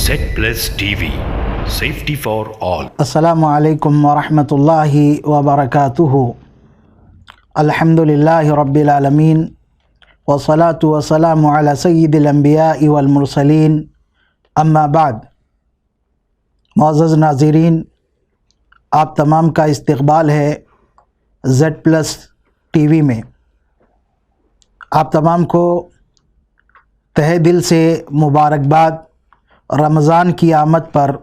Z+TV, safety for all. السلام علیکم ورحمۃ اللہ وبرکاتہ. الحمدللہ رب العالمین والصلاة والسلام علی سید الانبیاء والمرسلین. اما بعد. معزز ناظرین، آپ تمام کا استقبال ہے Z+TV میں. آپ تمام کو تہہ دل سے مبارکباد رمضان کی آمد پر.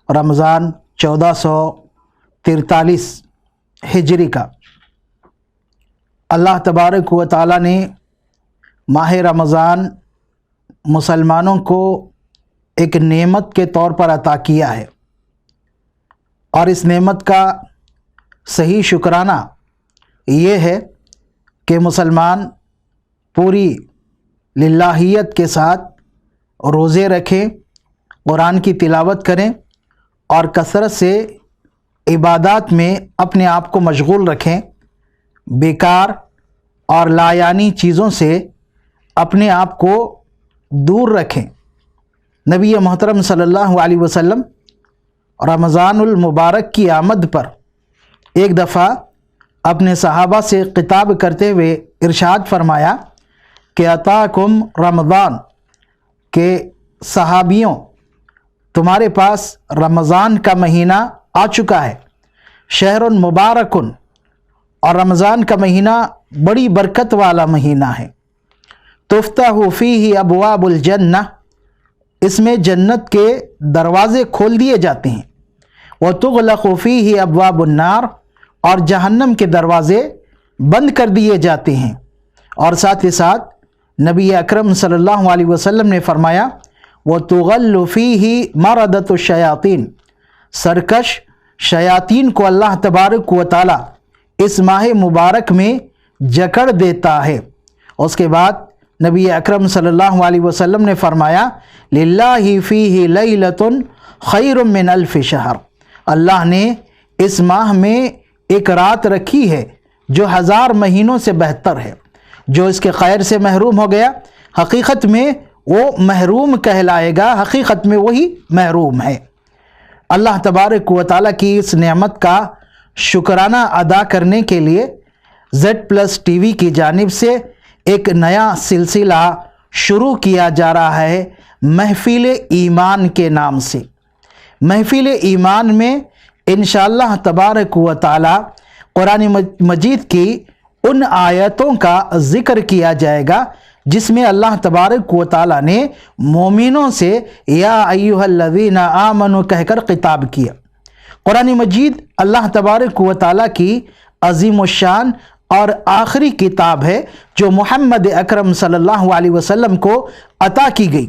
رمضان 1443 ہجری کا. اللہ تبارک و تعالی نے ماہ رمضان مسلمانوں کو ایک نعمت کے طور پر عطا کیا ہے، اور اس نعمت کا صحیح شکرانہ یہ ہے کہ مسلمان پوری للہیت کے ساتھ روزے رکھیں، قرآن کی تلاوت کریں اور کثرت سے عبادات میں اپنے آپ کو مشغول رکھیں. بیکار اور لایانی چیزوں سے اپنے آپ کو دور رکھیں. نبی محترم صلی اللہ علیہ وسلم رمضان المبارک کی آمد پر ایک دفعہ اپنے صحابہ سے خطاب کرتے ہوئے ارشاد فرمایا کہ اتاکم رمضان، کہ صحابیوں تمہارے پاس رمضان کا مہینہ آ چکا ہے. شہر مبارکن، اور رمضان کا مہینہ بڑی برکت والا مہینہ ہے. تفتح فیہ ابواب الجنہ، اس میں جنت کے دروازے کھول دیے جاتے ہیں. وتغلق فیہ ابواب النار، اور جہنم کے دروازے بند کر دیے جاتے ہیں. اور ساتھ ہی ساتھ نبی اکرم صلی اللہ علیہ وسلم نے فرمایا وَتُغَلُّ فِيهِ مَرَدَةُ الشَّيَاطِينَ، سرکش شیاطین کو اللہ تبارک و تعالی اس ماہ مبارک میں جکڑ دیتا ہے. اس کے بعد نبی اکرم صلی اللہ علیہ وسلم نے فرمایا لِلَّهِ فِيهِ لَيْلَةٌ خَيْرٌ مِّنْ أَلْفِ شَهْرٍ، اللہ نے اس ماہ میں ایک رات رکھی ہے جو 1000 مہینوں سے بہتر ہے. جو اس کے خیر سے محروم ہو گیا حقیقت میں وہ محروم کہلائے گا، حقیقت میں وہی محروم ہے. اللہ تبارک و تعالیٰ کی اس نعمت کا شکرانہ ادا کرنے کے لیے Z+TV کی جانب سے ایک نیا سلسلہ شروع کیا جا رہا ہے محفل ایمان کے نام سے. محفل ایمان میں انشاءاللہ تبارک و تعالیٰ قرآن مجید کی ان آیتوں کا ذکر کیا جائے گا جس میں اللہ تبارک و تعالیٰ نے مومنوں سے یا ایھا الذین آمنوا کہہ کر خطاب کیا. قرآن مجید اللہ تبارک و تعالیٰ کی عظیم الشان اور آخری کتاب ہے جو محمد اکرم صلی اللہ علیہ وسلم کو عطا کی گئی.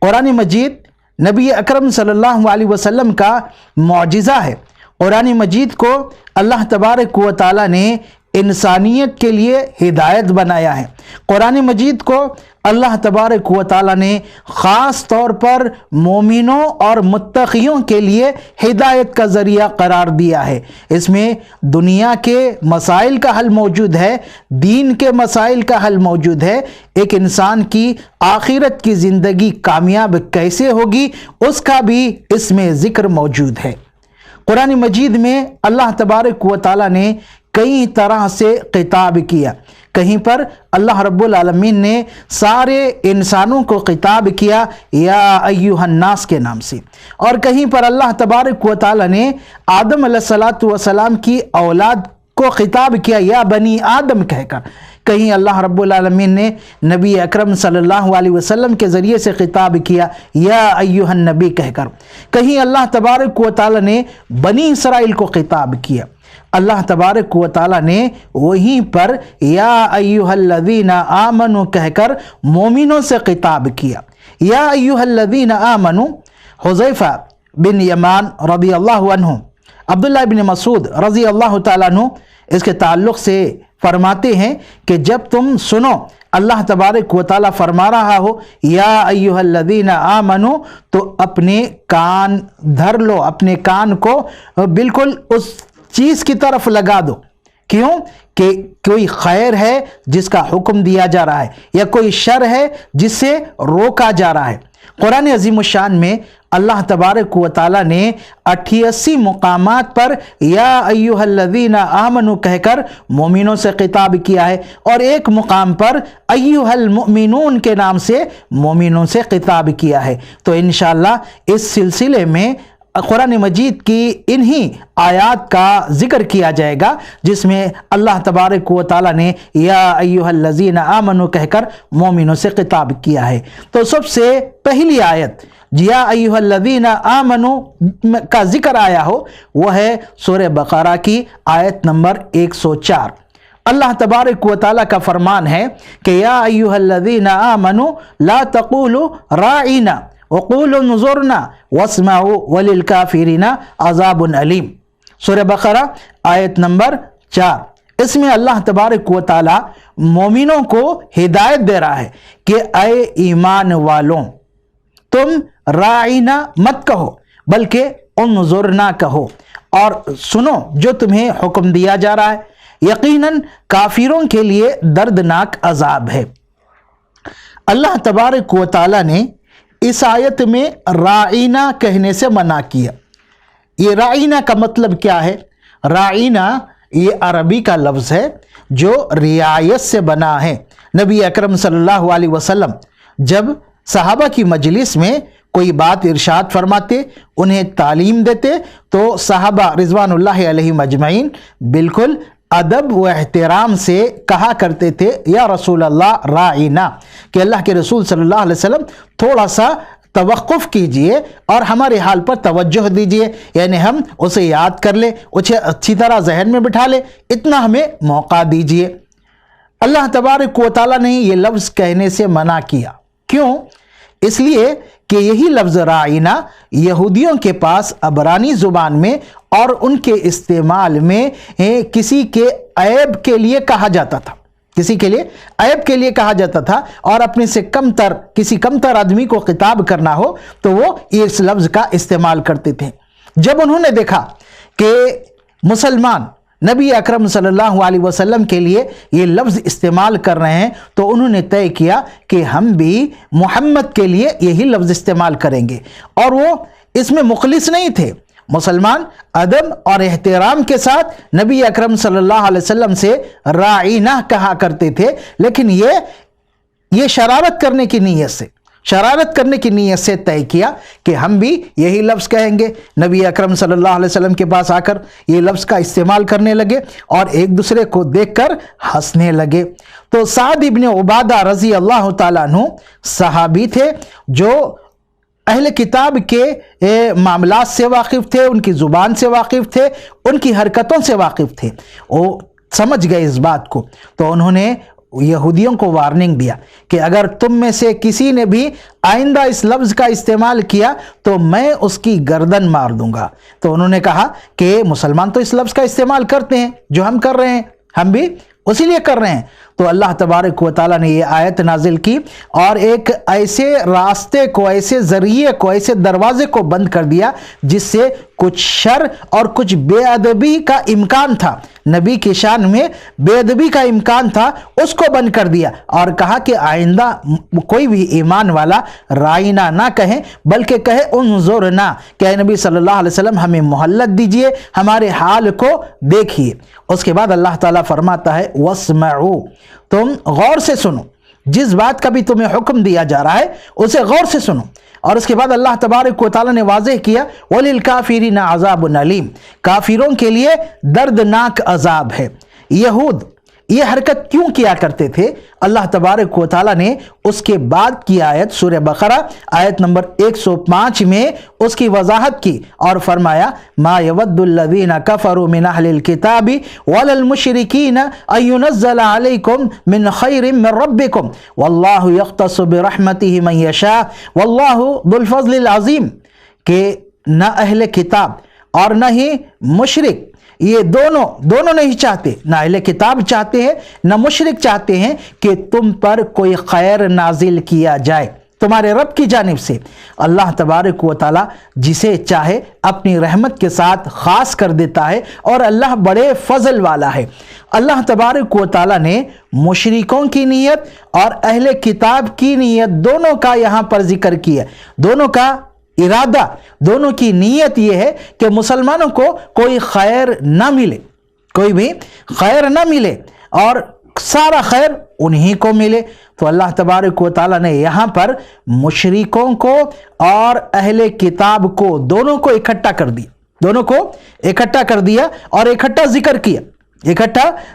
قرآن مجید نبی اکرم صلی اللہ علیہ وسلم کا معجزہ ہے. قرآن مجید کو اللہ تبارک و تعالیٰ نے انسانیت کے لیے ہدایت بنایا ہے. قرآن مجید کو اللہ تبارک و تعالیٰ نے خاص طور پر مومنوں اور متقیوں کے لیے ہدایت کا ذریعہ قرار دیا ہے. اس میں دنیا کے مسائل کا حل موجود ہے، دین کے مسائل کا حل موجود ہے. ایک انسان کی آخرت کی زندگی کامیاب کیسے ہوگی اس کا بھی اس میں ذکر موجود ہے. قرآن مجید میں اللہ تبارک و تعالیٰ نے کئی طرح سے خطاب کیا. کہیں پر اللہ رب العالمین نے سارے انسانوں کو خطاب کیا یا ایھا الناس کے نام سے، اور کہیں پر اللہ تبارک و تعالی نے آدم علیہ السلام کی اولاد کو خطاب کیا یا بنی آدم کہہ کر. کہیں اللہ رب العالمین نے نبی اکرم صلی اللہ علیہ وسلم کے ذریعے سے خطاب کیا یا ایھا النبی کہہ کر. کہیں اللہ تبارک و تعالی نے بنی اسرائیل کو خطاب کیا. اللہ تبارک و تعالی نے وہیں پر یا ایھا الذین آمنوا کہہ کر مومنوں سے خطاب کیا. یا ایھا الذین آمنوا، حذیفہ بن یمان رضی اللہ عنہ، عبداللہ بن مسعود رضی اللہ تعالیٰ عنہ اس کے تعلق سے فرماتے ہیں کہ جب تم سنو اللہ تبارک و تعالیٰ فرما رہا ہو یا ایھا الذین آمنوا، تو اپنے کان دھر لو، اپنے کان کو بالکل اس چیز کی طرف لگا دو. کیوں کہ کوئی خیر ہے جس کا حکم دیا جا رہا ہے یا کوئی شر ہے جس سے روکا جا رہا ہے۔ قرآن عظیم الشان میں اللہ تبارک و تعالیٰ نے 88 مقامات پر یا ایھا الذین آمنوا کہہ کر مومنوں سے خطاب کیا ہے، اور ایک مقام پر ایھا المؤمنون کے نام سے مومنوں سے خطاب کیا ہے۔ تو انشاءاللہ اس سلسلے میں قرآن مجید کی انہی آیات کا ذکر کیا جائے گا جس میں اللہ تبارک و تعالیٰ نے یا ایھا الذین آمنوا کہہ کر مومنوں سے خطاب کیا ہے۔ تو سب سے پہلی آیت یا ایھا الذین آمنوا کا ذکر آیا ہو وہ ہے سورہ بقرہ کی آیت نمبر 104۔ اللہ تبارک و تعالیٰ کا فرمان ہے کہ یا ایھا الذین آمنوا لا تقولوا راعینا وقولوا انظرنا واسمعوا وللکافرین عذاب علیم۔ سورہ بقرہ آیت نمبر 4۔ اس میں اللہ تبارک و تعالیٰ مومنوں کو ہدایت دے رہا ہے کہ اے ایمان والوں، تم راعینا مت کہو بلکہ انظرنا کہو، اور سنو جو تمہیں حکم دیا جا رہا ہے، یقیناً کافروں کے لیے دردناک عذاب ہے۔ اللہ تبارک و تعالیٰ نے اس آیت میں راعینا کہنے سے منع کیا۔ یہ راعینا کا مطلب کیا ہے؟ راعینا یہ عربی کا لفظ ہے جو رعایت سے بنا ہے۔ نبی اکرم صلی اللہ علیہ وسلم جب صحابہ کی مجلس میں کوئی بات ارشاد فرماتے، انہیں تعلیم دیتے، تو صحابہ رضوان اللہ علیہم اجمعین بالکل ادب و احترام سے کہا کرتے تھے یا رسول اللہ راعینا، کہ اللہ کے رسول صلی اللہ علیہ وسلم تھوڑا سا توقف کیجئے اور ہمارے حال پر توجہ دیجئے، یعنی ہم اسے یاد کر لیں، اسے اچھی طرح ذہن میں بٹھا لیں، اتنا ہمیں موقع دیجئے۔ اللہ تبارک و تعالیٰ نے یہ لفظ کہنے سے منع کیا۔ کیوں؟ اس لیے کہ یہی لفظ راعینا یہودیوں کے پاس عبرانی زبان میں اور ان کے استعمال میں کسی کے عیب کے لیے کہا جاتا تھا، کسی کے لیے عیب کے لیے کہا جاتا تھا، اور اپنے سے کسی کمتر آدمی کو خطاب کرنا ہو تو وہ اس لفظ کا استعمال کرتے تھے۔ جب انہوں نے دیکھا کہ مسلمان نبی اکرم صلی اللہ علیہ وسلم کے لیے یہ لفظ استعمال کر رہے ہیں تو انہوں نے طے کیا کہ ہم بھی محمد کے لیے یہی لفظ استعمال کریں گے، اور وہ اس میں مخلص نہیں تھے۔ مسلمان ادب اور احترام کے ساتھ نبی اکرم صلی اللہ علیہ وسلم سے راعینا کہا کرتے تھے، لیکن یہ شرارت کرنے کی نیت سے طے کیا کہ ہم بھی یہی لفظ کہیں گے۔ نبی اکرم صلی اللہ علیہ وسلم کے پاس آ کر یہ لفظ کا استعمال کرنے لگے اور ایک دوسرے کو دیکھ کر ہنسنے لگے۔ تو سعد ابن عبادہ رضی اللہ تعالیٰ عنہ صحابی تھے جو اہل کتاب کے معاملات سے واقف تھے، ان کی زبان سے واقف تھے، ان کی حرکتوں سے واقف تھے، وہ سمجھ گئے اس بات کو۔ تو انہوں نے یہودیوں کو وارننگ دیا کہ اگر تم میں سے کسی نے بھی آئندہ اس لفظ کا استعمال کیا تو میں اس کی گردن مار دوں گا۔ تو انہوں نے کہا کہ مسلمان تو اس لفظ کا استعمال کرتے ہیں، جو ہم کر رہے ہیں ہم بھی اسی لیے کر رہے ہیں۔ تو اللہ تبارک و تعالیٰ نے یہ آیت نازل کی اور ایک ایسے راستے کو، ایسے ذریعے کو، ایسے دروازے کو بند کر دیا جس سے کچھ شر اور کچھ بے ادبی کا امکان تھا، نبی کی شان میں بے ادبی کا امکان تھا، اس کو بند کر دیا اور کہا کہ آئندہ کوئی بھی ایمان والا راعینا نہ کہیں بلکہ کہے انظرنا، کہ اے نبی صلی اللہ علیہ وسلم ہمیں مہلت دیجئے، ہمارے حال کو دیکھیے۔ اس کے بعد اللہ تعالیٰ فرماتا ہے واسمعوا، تم غور سے سنو، جس بات کا بھی تمہیں حکم دیا جا رہا ہے اسے غور سے سنو۔ اور اس کے بعد اللہ تبارک و تعالیٰ نے واضح کیا وَلِلْكَافِرِينَ عَذَابٌ عَلِيمٌ، کافروں کے لیے دردناک عذاب ہے۔ یہود یہ حرکت کیوں کیا کرتے تھے؟ اللہ تبارک و تعالیٰ نے اس کے بعد کی آیت سورہ بقرہ آیت نمبر 105 میں اس کی وضاحت کی اور فرمایا مَا يَوَدُّ الَّذِينَ كَفَرُوا مِنْ أَهْلِ الْكِتَابِ وَلَا الْمُشْرِكِينَ أَن يُنَزَّلَ عَلَيْكُم مِّنْ خَيْرٍ مِّن رَّبِّكُمْ وَاللَّهُ يَخْتَصُّ بِرَحْمَتِهِ مَن يَشَاءُ وَاللَّهُ ذُو الْفَضْلِ الْعَظِيمِ، کہ نہ اہل کتاب اور نہ ہی مشرک، یہ دونوں نہیں چاہتے، نہ اہل کتاب چاہتے ہیں نہ مشرک چاہتے ہیں کہ تم پر کوئی خیر نازل کیا جائے، تمہارے رب کی جانب سے۔ اللہ تبارک و تعالی جسے چاہے اپنی رحمت کے ساتھ خاص کر دیتا ہے، اور اللہ بڑے فضل والا ہے۔ اللہ تبارک و تعالی نے مشرکوں کی نیت اور اہل کتاب کی نیت دونوں کا یہاں پر ذکر کیا، دونوں کا ارادہ، دونوں کی نیت یہ ہے کہ مسلمانوں کو کوئی خیر نہ ملے، کوئی بھی خیر نہ ملے، اور سارا خیر انہی کو ملے۔ تو اللہ تبارک و تعالی نے یہاں پر مشرکوں کو اور اہل کتاب کو دونوں کو اکٹھا کر دیا، دونوں کو اکٹھا کر دیا اور اکٹھا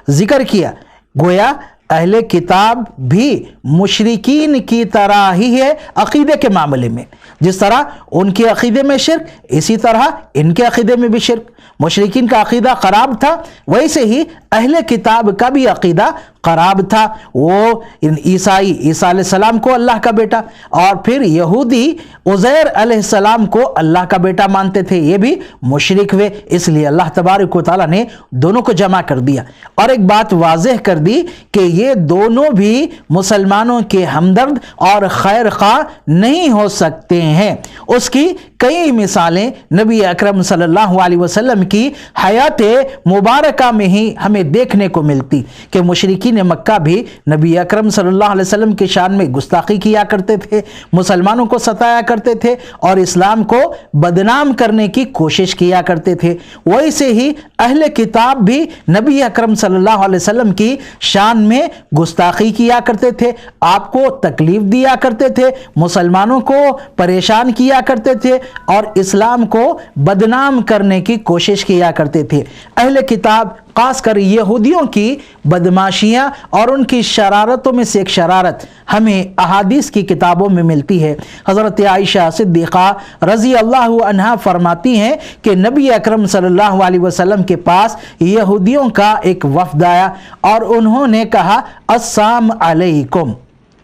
ذکر کیا۔ گویا اہل کتاب بھی مشرکین کی طرح ہی ہے عقیدے کے معاملے میں، جس طرح ان کے عقیدے میں شرک، اسی طرح ان کے عقیدے میں بھی شرک۔ مشرکین کا عقیدہ خراب تھا، ویسے ہی اہل کتاب کا بھی عقیدہ خراب تھا۔ وہ عیسیٰ علیہ السلام کو اللہ کا بیٹا، اور پھر یہودی عزیر علیہ السلام کو اللہ کا بیٹا مانتے تھے، یہ بھی مشرک ہوئے۔ اس لیے اللہ تبارک و تعالیٰ نے دونوں کو جمع کر دیا، اور ایک بات واضح کر دی کہ یہ دونوں بھی مسلمانوں کے ہمدرد اور خیر خواہ نہیں ہو سکتے ہیں۔ اس کی کئی مثالیں نبی اکرم صلی اللہ علیہ وسلم کی حیات مبارکہ میں ہی ہمیں دیکھنے کو ملتی کہ مشرکین مکہ بھی نبی اکرم صلی اللہ علیہ وسلم کی شان میں گستاخی کیا کرتے تھے، مسلمانوں کو ستایا کرتے تھے، اور اسلام کو بدنام کرنے کی کوشش کیا کرتے تھے۔ ویسے ہی اہل کتاب بھی نبی اکرم صلی اللہ علیہ وسلم کی شان میں گستاخی کیا کرتے تھے، آپ کو تکلیف دیا کرتے تھے، مسلمانوں کو پریشان کیا کرتے تھے، اور اسلام کو بدنام کرنے کی کوشش کیا کرتے تھے۔ اہل کتاب خاص کر یہودیوں کی بدماشیاں اور ان کی شرارتوں میں سے ایک شرارت ہمیں احادیث کی کتابوں میں ملتی ہے۔ حضرت عائشہ صدیقہ رضی اللہ عنہا فرماتی ہیں کہ نبی اکرم صلی اللہ علیہ وسلم کے پاس یہودیوں کا ایک وفد آیا، اور انہوں نے کہا السلام علیکم،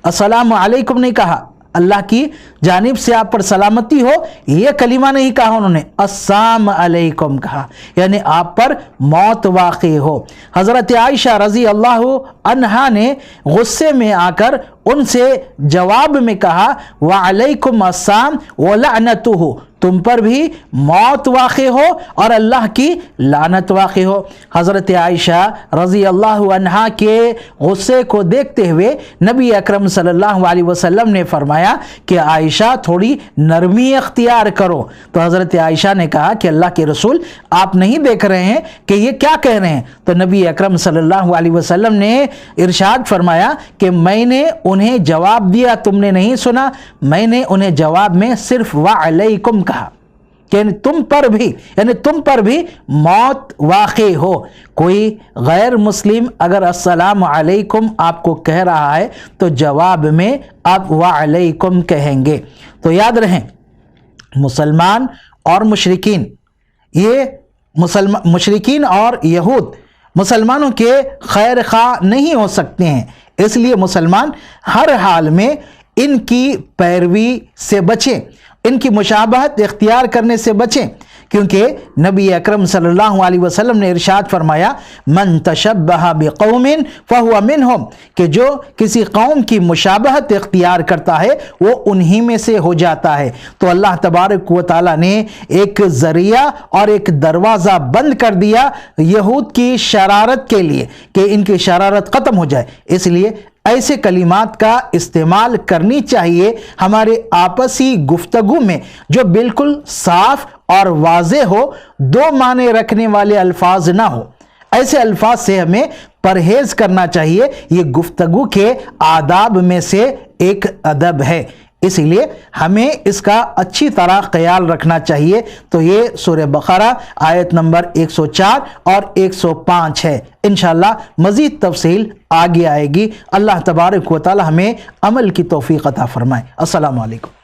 السلام علیکم نہیں کہا، اللہ کی جانب سے آپ پر سلامتی ہو یہ کلمہ نہیں کہا، انہوں نے السلام علیکم کہا، یعنی آپ پر موت واقع ہو۔ حضرت عائشہ رضی اللہ عنہا نے غصے میں آ کر ان سے جواب میں کہا وعلیکم السلام ولعنتہ، تم پر بھی موت واقع ہو اور اللہ کی لعنت واقع ہو۔ حضرت عائشہ رضی اللہ عنہا کے غصے کو دیکھتے ہوئے نبی اکرم صلی اللہ علیہ وسلم نے فرمایا کہ عائشہ تھوڑی نرمی اختیار کرو۔ تو حضرت عائشہ نے کہا کہ اللہ کے رسول آپ نہیں دیکھ رہے ہیں کہ یہ کیا کہہ رہے ہیں؟ تو نبی اکرم صلی اللہ علیہ وسلم نے ارشاد فرمایا کہ میں نے انہیں جواب دیا، تم نے نہیں سنا، میں نے انہیں جواب میں صرف وعلیکم کہا، یعنی تم پر بھی موت واقع ہو۔ کوئی غیر مسلم اگر السلام علیکم آپ کو کہہ رہا ہے تو جواب میں آپ وعلیکم کہیں گے۔ تو یاد رہیں مسلمان اور مشرکین، یہ مشرکین اور یہود مسلمانوں کے خیر خواہ نہیں ہو سکتے ہیں، اس لیے مسلمان ہر حال میں ان کی پیروی سے بچیں، ان کی مشابہت اختیار کرنے سے بچیں، کیونکہ نبی اکرم صلی اللہ علیہ وسلم نے ارشاد فرمایا من تشبہ بقوم فہو منہم، کہ جو کسی قوم کی مشابہت اختیار کرتا ہے وہ انہی میں سے ہو جاتا ہے۔ تو اللہ تبارک و تعالی نے ایک ذریعہ اور ایک دروازہ بند کر دیا یہود کی شرارت کے لیے کہ ان کی شرارت ختم ہو جائے، اس لیے ایسے کلمات کا استعمال کرنی چاہیے ہمارے آپسی گفتگو میں جو بالکل صاف اور واضح ہو، دو معنی رکھنے والے الفاظ نہ ہو۔ ایسے الفاظ سے ہمیں پرہیز کرنا چاہیے، یہ گفتگو کے آداب میں سے ایک ادب ہے، اس لیے ہمیں اس کا اچھی طرح خیال رکھنا چاہیے۔ تو یہ سورہ بقرہ آیت نمبر 104 اور 105 ہے۔ انشاءاللہ مزید تفصیل آگے آئے گی۔ اللہ تبارک و تعالی ہمیں عمل کی توفیق عطا فرمائے۔ السلام علیکم۔